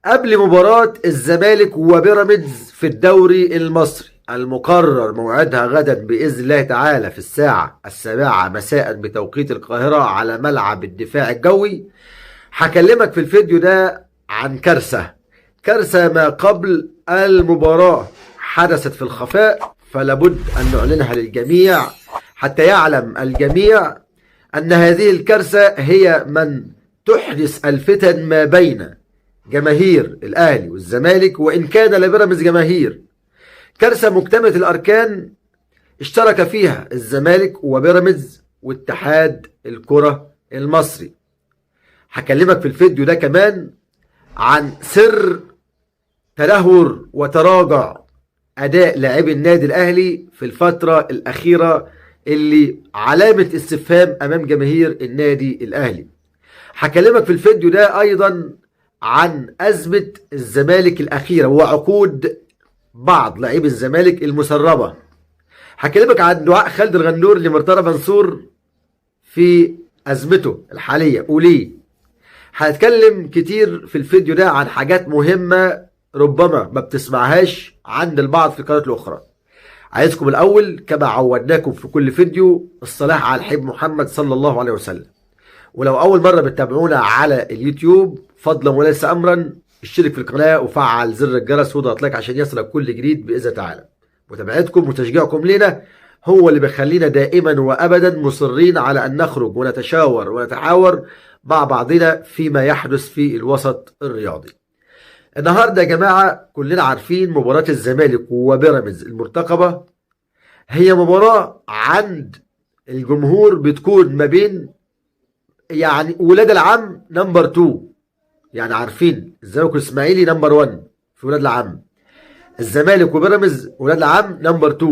قبل مباراة الزمالك وبيراميدز في الدوري المصري المقرر موعدها غدا بإذن الله تعالى في الساعة 7 مساء بتوقيت القاهرة على ملعب الدفاع الجوي، هكلمك في الفيديو ده عن كارثة ما قبل المباراة حدثت في الخفاء، فلابد أن نعلنها للجميع حتى يعلم الجميع أن هذه الكارثة هي من تحدث الفتن ما بين جماهير الأهلي والزمالك، وإن كان لبيراميدز جماهير. كارثة مكتملة الأركان اشترك فيها الزمالك وبيراميدز واتحاد الكرة المصري. هكلمك في الفيديو ده كمان عن سر تدهور وتراجع أداء لاعبي النادي الأهلي في الفترة الأخيرة اللي علامة استفهام أمام جماهير النادي الأهلي. هكلمك في الفيديو ده أيضا عن أزمة الزمالك الأخيرة وعقود بعض لاعبي الزمالك المسربة. هكلمك عن دعاء خالد الغندور لمرتضى منصور في أزمته الحالية وليه. هتكلم كتير في الفيديو ده عن حاجات مهمة ربما ما بتسمعهاش عند البعض في القنوات الأخرى. عايزكم الأول كما عودناكم في كل فيديو الصلاة على الحبيب محمد صلى الله عليه وسلم. ولو أول مرة بتتابعونا على اليوتيوب فضلا وليس أمرا اشترك في القناة وفعل زر الجرس واضغط لايك عشان يصلك كل جديد بإذن الله تعالى. متابعتكم وتشجيعكم لنا هو اللي بيخلينا دائما وأبدا مصرين على أن نخرج ونتشاور ونتحاور مع بعضنا فيما يحدث في الوسط الرياضي. النهاردة يا جماعة كلنا عارفين مباراة الزمالك وبيراميدز المرتقبة هي مباراة عند الجمهور بتكون ما بين يعني ولاد العم نمبر 2، يعني عارفين الزمالك والاسماعيلي نمبر 1 في ولاد العم، الزمالك وبيراميدز ولاد العم نمبر 2،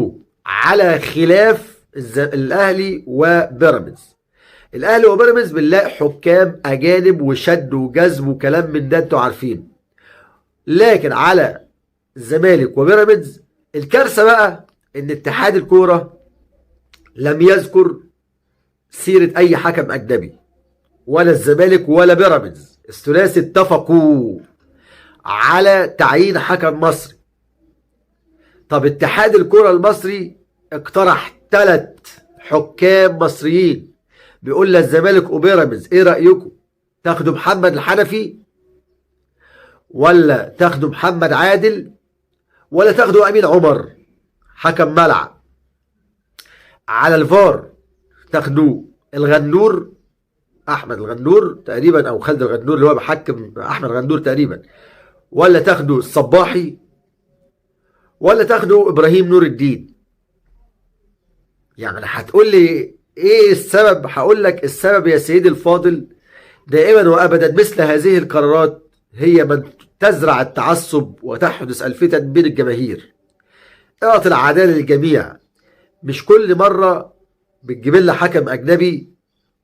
على خلاف الاهلي وبيراميدز. الاهلي وبيراميدز بنلاقي حكام اجانب وشد وجذب وكلام من ده انتوا عارفين، لكن على الزمالك وبيراميدز الكارثه بقى ان اتحاد الكوره لم يذكر سيره اي حكم اجنبي، ولا الزمالك ولا بيراميدز الثلاثي اتفقوا على تعيين حكم مصري. طب اتحاد الكرة المصري اقترح 3 حكام مصريين، بيقول للزمالك وبيراميدز ايه رأيكم؟ تاخدوا محمد الحنفي ولا تاخدوا محمد عادل ولا تاخدوا امين عمر حكم ملعب؟ على الفار تاخدوا الغندور احمد الغندور تقريبا او خالد الغندور اللي هو بحكم احمد غندور تقريبا، ولا تاخدوا الصباحي ولا تاخدوا ابراهيم نور الدين؟ يعني هتقول لي ايه السبب؟ هقول لك السبب يا سيدي الفاضل، دائما وابدا مثل هذه القرارات هي من تزرع التعصب وتحدث الفتن بين الجماهير. اعطي العداله للجميع، مش كل مره بتجيب لنا حكم اجنبي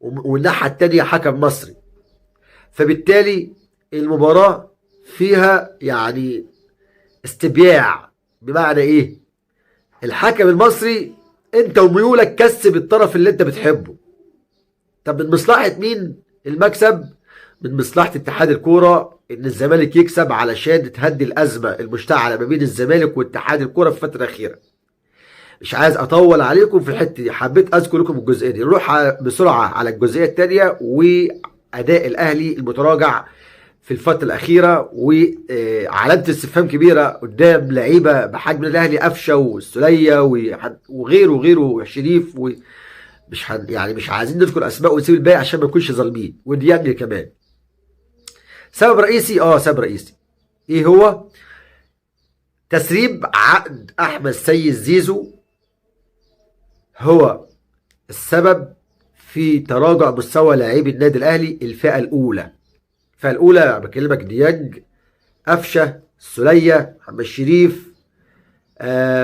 والناحيه التانيه حكم مصري. فبالتالي المباراه فيها يعني استبياع. بمعنى ايه؟ الحكم المصري انت وميولك كسب الطرف اللي انت بتحبه. طب من مصلحه مين المكسب؟ من مصلحه اتحاد الكوره ان الزمالك يكسب علشان تهدي الازمه المشتعله ما بين الزمالك واتحاد الكوره في الفتره الاخيره. مش عايز اطول عليكم في الحته دي، حبيت اذكر لكم الجزئيه دي. نروح بسرعه على الجزئيه الثانيه واداء الاهلي المتراجع في الفتره الاخيره، وعلامه استفهام كبيره قدام لعيبه بحجم الاهلي، قفشه والسوليه وغيره شريف، يعني مش عايزين نذكر اسماء ونسيب الباقي عشان ما نكونش ظالمين، وديانج كمان. سبب رئيسي ايه هو؟ تسريب عقد احمد سيد زيزو هو السبب في تراجع مستوى لاعبي النادي الاهلي الفئه الاولى. بكلمك ديانج، قفشه، السوليه، محمد شريف،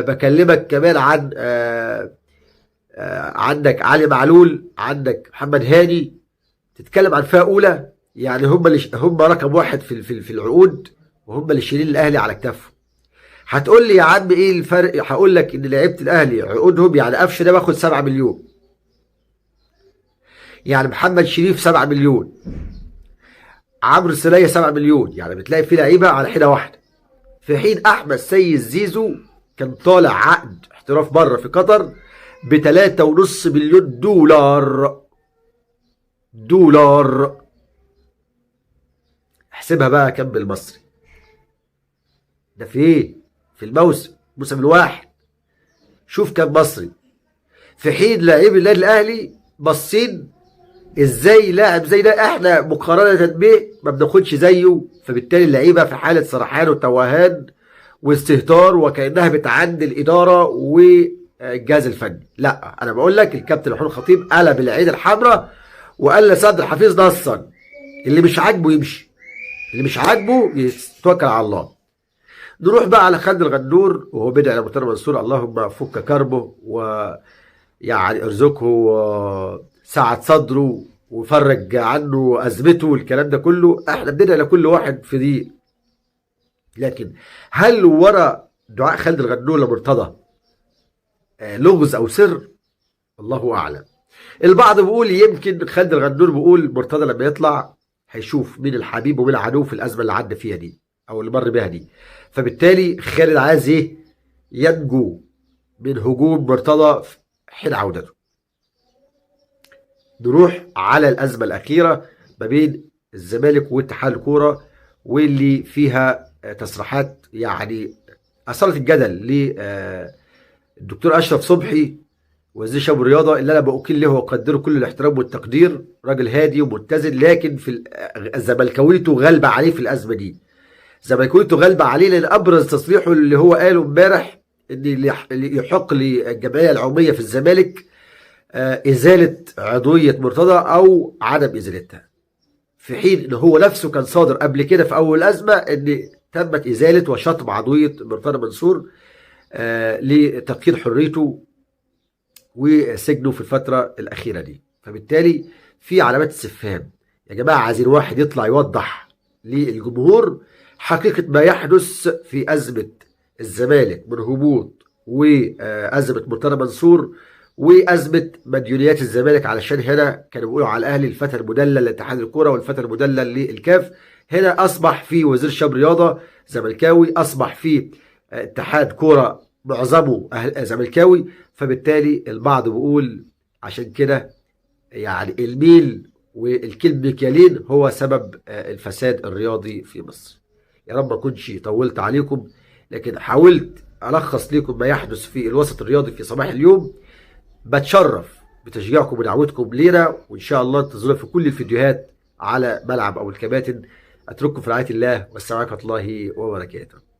بكلمك كمان عن عندك علي معلول، عندك محمد هاني. تتكلم عن فئه اولى، يعني هم رقم 1 في العقود، وهم اللي شايلين الاهلي على كتافهم. هتقول لي يا عم ايه الفرق؟ هقول لك ان لعيبه الاهلي عقودهم، يعني قفشه ده باخد 7 مليون، يعني محمد شريف 7 مليون، عمرو السولية 7 مليون، يعني بتلاقي في لعيبه على حده واحده. في حين احمد سيد زيزو كان طالع عقد احتراف بره في قطر ب 3.5 مليون دولار. احسبها بقى كم بالمصري. ده في ايه؟ في الموسم الواحد. شوف كم مصري. في حين لاعبي النادي الاهلي باصين ازاي لاعب زي ده احنا مقارنه به ما بناخدش زيه، فبالتالي اللعيبه في حاله سرحان وتوهان واستهتار وكانها بتعدي الاداره والجهاز الفني. لا، انا بقول لك الكابتن محمود الخطيب قلب العين الحمراء وقال لسعد الحفيظ نصا اللي مش عاجبه يمشي، اللي مش عاجبه يتوكل على الله. نروح بقى على خالد الغندور وهو بيدعي لمرتضى منصور اللهم فك كربه ويعني ارزقه سعة صدره وفرج عنه ازمته والكلام ده كله. احنا بندعي لكل واحد في دي، لكن هل ورا دعاء خالد الغندور لمرتضى لغز او سر؟ الله اعلم. البعض بيقول يمكن خالد الغندور بيقول مرتضى لما يطلع هيشوف مين الحبيب ومين العدو في الازمه اللي عدى فيها دي او اللي مر بيها دي، فبالتالي خالد عايز ايه؟ ينجو من هجوم مرتضى حين عودته. نروح على الازمه الاخيره ما بين الزمالك واتحاد الكوره واللي فيها تصريحات يعني اثارت الجدل للدكتور اشرف صبحي وزير الشباب والرياضه، اللي انا بأكل له واقدره كل الاحترام والتقدير، راجل هادي ومتزن، لكن في زملكاويته غالبه عليه في الازمه دي. زملكاويته غالبه عليه لان ابرز تصريحه اللي هو قاله امبارح ان يحق للجمعيه العموميه في الزمالك ازاله عضويه مرتضى او عدم ازالتها، في حين ان هو نفسه كان صادر قبل كده في اول ازمه ان تمت ازاله وشطب عضويه مرتضى منصور لتقييد حريته وسجنه في الفتره الاخيره دي. فبالتالي في علامات استفهام. يا جماعه عايزين واحد يطلع يوضح للجمهور حقيقه ما يحدث في ازمه الزمالك من هبوط وازمه مرتضى منصور وازمه مديونيات الزمالك، علشان هنا كانوا بيقولوا على الاهلي الفتى المدلل لاتحاد الكوره والفتى المدلل للكاف، هنا اصبح في وزير الشباب رياضه زملكاوي، اصبح في اتحاد كوره معظمه زملكاوي. فبالتالي البعض بيقول عشان كده يعني الميل والكلب مكيالين هو سبب الفساد الرياضي في مصر. يا رب ما اكونش طولت عليكم، لكن حاولت الخص لكم ما يحدث في الوسط الرياضي في صباح اليوم. بتشرف بتشجيعكم ودعوتكم لينا، وان شاء الله انتظرونا في كل الفيديوهات على ملعب او الكباتن. اترككم في رعايه الله والسلام عليكم ورحمه الله وبركاته.